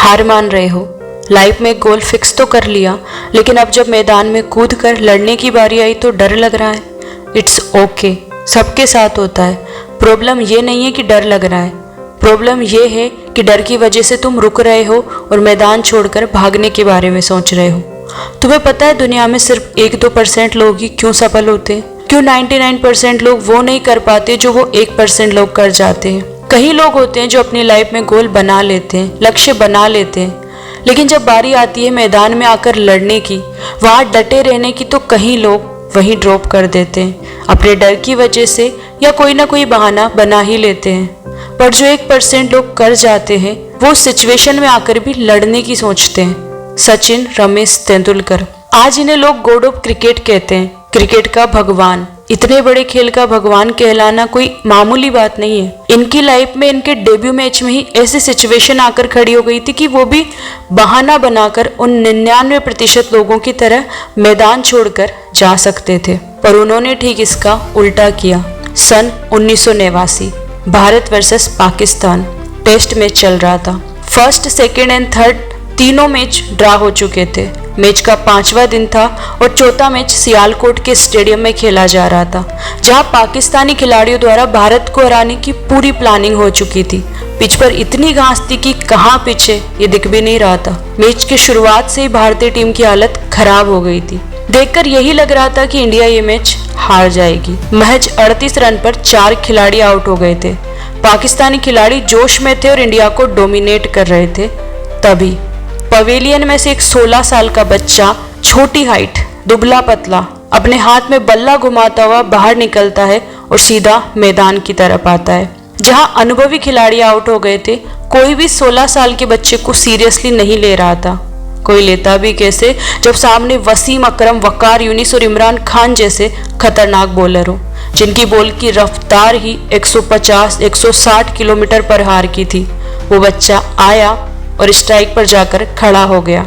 हार मान रहे हो। लाइफ में गोल फिक्स तो कर लिया, लेकिन अब जब मैदान में कूद कर लड़ने की बारी आई तो डर लग रहा है। इट्स ओके, सबके साथ होता है। प्रॉब्लम ये नहीं है कि डर लग रहा है, प्रॉब्लम ये है कि डर की वजह से तुम रुक रहे हो और मैदान छोड़कर भागने के बारे में सोच रहे हो। तुम्हें पता है दुनिया में सिर्फ 1-2% लोग ही क्यों सफल होते हैं? क्यों 99% लोग वो नहीं कर पाते जो वो 1% लोग कर जाते हैं? कई लोग होते हैं जो अपनी लाइफ में गोल बना लेते हैं, लक्ष्य बना लेते हैं, लेकिन जब बारी आती है मैदान में आकर लड़ने की, वहाँ डटे रहने की, तो कई लोग वहीं ड्रॉप कर देते हैं अपने डर की वजह से, या कोई ना कोई बहाना बना ही लेते हैं। पर जो 1% लोग कर जाते हैं वो सिचुएशन में आकर भी लड़ने की सोचते हैं। सचिन, रमेश तेंदुलकर, आज इन्हें लोग गॉड ऑफ क्रिकेट कहते हैं, क्रिकेट का भगवान। इतने बड़े खेल का भगवान कहलाना कोई मामूली बात नहीं है। इनकी लाइफ में इनके डेब्यू मैच में ही ऐसी सिचुएशन आकर खड़ी हो गई थी कि वो भी बहाना बनाकर उन 99% लोगों की तरह मैदान छोड़कर जा सकते थे, पर उन्होंने ठीक इसका उल्टा किया। सन 1989 Bharat versus Pakistan test match चल रहा था। फर्स्ट, सेकेंड एंड थर्ड तीनों मैच ड्रा हो चुके थे। मैच का 5वां दिन था और चौथा मैच सियालकोट के स्टेडियम में खेला जा रहा था, जहां पाकिस्तानी खिलाड़ियों द्वारा भारत को हराने की पूरी प्लानिंग हो चुकी थी। पिच पर इतनी घास थी कि कहां पिच है ये दिख भी नहीं रहा था। मैच की शुरुआत से ही भारतीय टीम की हालत खराब हो गई थी। देखकर यही लग रहा था कि इंडिया ये मैच हार जाएगी। महज 38 रन पर 4 खिलाड़ी आउट हो गए थे। पाकिस्तानी खिलाड़ी जोश में थे और इंडिया को डोमिनेट कर रहे थे। तभी पवेलियन में से एक 16 साल का बच्चा, छोटी हाइट, दुबला पतला, अपने हाथ में बल्ला घुमाता हुआ बाहर निकलता है और सीधा मैदान की तरफ आता है। जहां अनुभवी खिलाड़ी आउट हो गए थे, कोई भी 16 साल के बच्चे को सीरियसली नहीं ले रहा था। कोई लेता भी कैसे जब सामने वसीम अकरम, वकार यूनिस और इमरान खान जैसे खतरनाक बॉलर हो, जिनकी बॉल की रफ्तार ही 150-160 किलोमीटर पर हार की थी। वो बच्चा आया और स्ट्राइक पर जाकर खड़ा हो गया।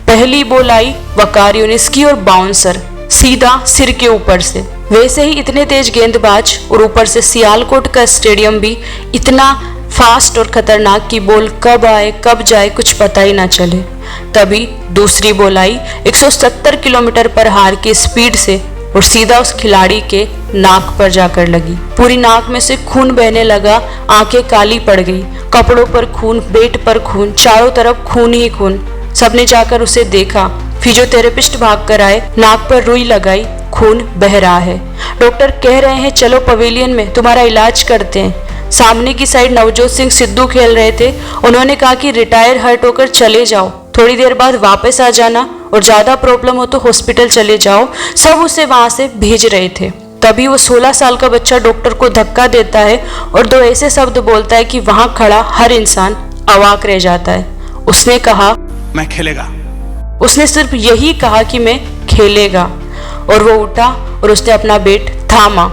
पहली बॉल आई वकार यूनिस की और बाउंसर सीधा सिर के ऊपर से। वैसे ही इतने तेज गेंदबाज और ऊपर से सियालकोट का स्टेडियम भी इतना फास्ट और खतरनाक की बॉल कब आए कब जाए कुछ पता ही ना चले। तभी दूसरी बॉल आई 170 किलोमीटर पर हार की स्पीड से और सीधा उस खिलाड़ी के नाक पर जाकर लगी। पूरी नाक में से खून बहने लगा, आंखें काली पड़ गई, कपड़ों पर खून, पेट पर खून, चारों तरफ खून ही खून। सबने जाकर उसे देखा। फिजियोथेरेपिस्ट भाग कर आए, नाक पर रुई लगाई, खून बह रहा है। डॉक्टर कह रहे हैं चलो पवेलियन में तुम्हारा इलाज करते हैं। सामने की साइड नवजोत सिंह सिद्धू खेल रहे थे। उन्होंने कहा कि रिटायर हर्ट होकर चले जाओ, थोड़ी देर बाद वापस आ जाना और ज्यादा प्रॉब्लम हो तो हॉस्पिटल चले जाओ। सब उसे वहां से भेज रहे थे। तभी वो 16 साल का बच्चा डॉक्टर को धक्का देता है और 2 ऐसे शब्द बोलता है कि वहां खड़ा हर इंसान अवाक रह जाता है। उसने कहा, मैं खेलेगा। उसने सिर्फ यही कहा कि मैं खेलेगा, और वो उठा और उसने अपना बैट थामा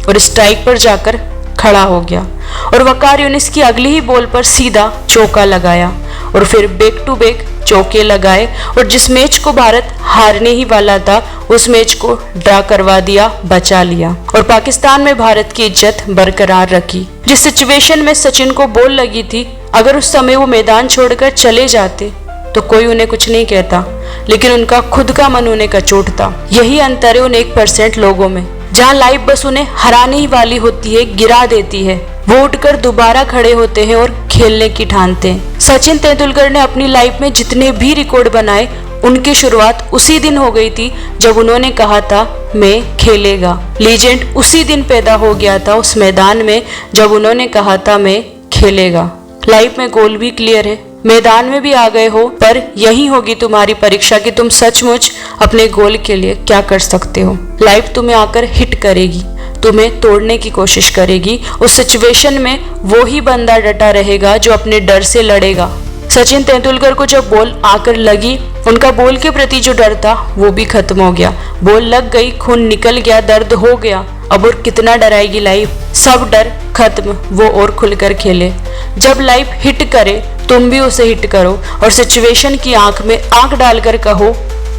और स्ट्राइक पर जाकर खड़ा हो गया और वकार यूनिस की अगली ही बॉल पर सीधा चौका लगाया और फिर बैक टू बैक चौके लगाए और जिस मैच को भारत हारने ही वाला था उस मैच को ड्रा करवा दिया, बचा लिया और पाकिस्तान में भारत की इज्जत बरकरार रखी। जिस सिचुएशन में सचिन को बॉल लगी थी, अगर उस समय वो मैदान छोड़कर चले जाते तो कोई उन्हें कुछ नहीं कहता, लेकिन उनका खुद का मन उन्हें कचोट था। यही अंतर है उन 1% लोगों में, जहाँ लाइफ बस उन्हें हराने ही वाली होती है, गिरा देती है, वो उठकर दोबारा खड़े होते हैं और खेलने की ठानते हैं। सचिन तेंदुलकर ने अपनी लाइफ में जितने भी रिकॉर्ड बनाए, उनकी शुरुआत उसी दिन हो गई थी जब उन्होंने कहा था मैं खेलेगा। लीजेंड उसी दिन पैदा हो गया था उस मैदान में जब उन्होंने कहा था मैं खेलेगा। लाइफ में गोल भी क्लियर है, मैदान में भी आ गए हो, पर यही होगी तुम्हारी परीक्षा कि तुम सचमुच अपने गोल के लिए क्या कर सकते हो। लाइफ तुम्हें आकर हिट करेगी, तुम्हें तोड़ने की कोशिश करेगी। उस सिचुएशन में वो ही बंदा डटा रहेगा जो अपने डर से लड़ेगा। सचिन तेंदुलकर को जब बॉल आकर लगी, उनका बॉल के प्रति जो डर था वो भी खत्म हो गया। बॉल लग गई, खून निकल गया, दर्द हो गया, अब और कितना डराएगी लाइफ। सब डर खत्म, वो और खुलकर खेले। जब लाइफ हिट करे तुम भी उसे हिट करो और सिचुएशन की आंख में आंख डालकर कहो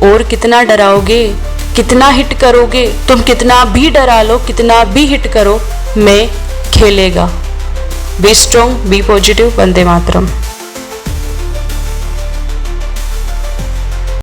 और कितना डराओगे, कितना हिट करोगे। तुम कितना भी डरा लो, कितना भी हिट करो, मैं खेलेगा। Be strong, be positive. Vande Mataram.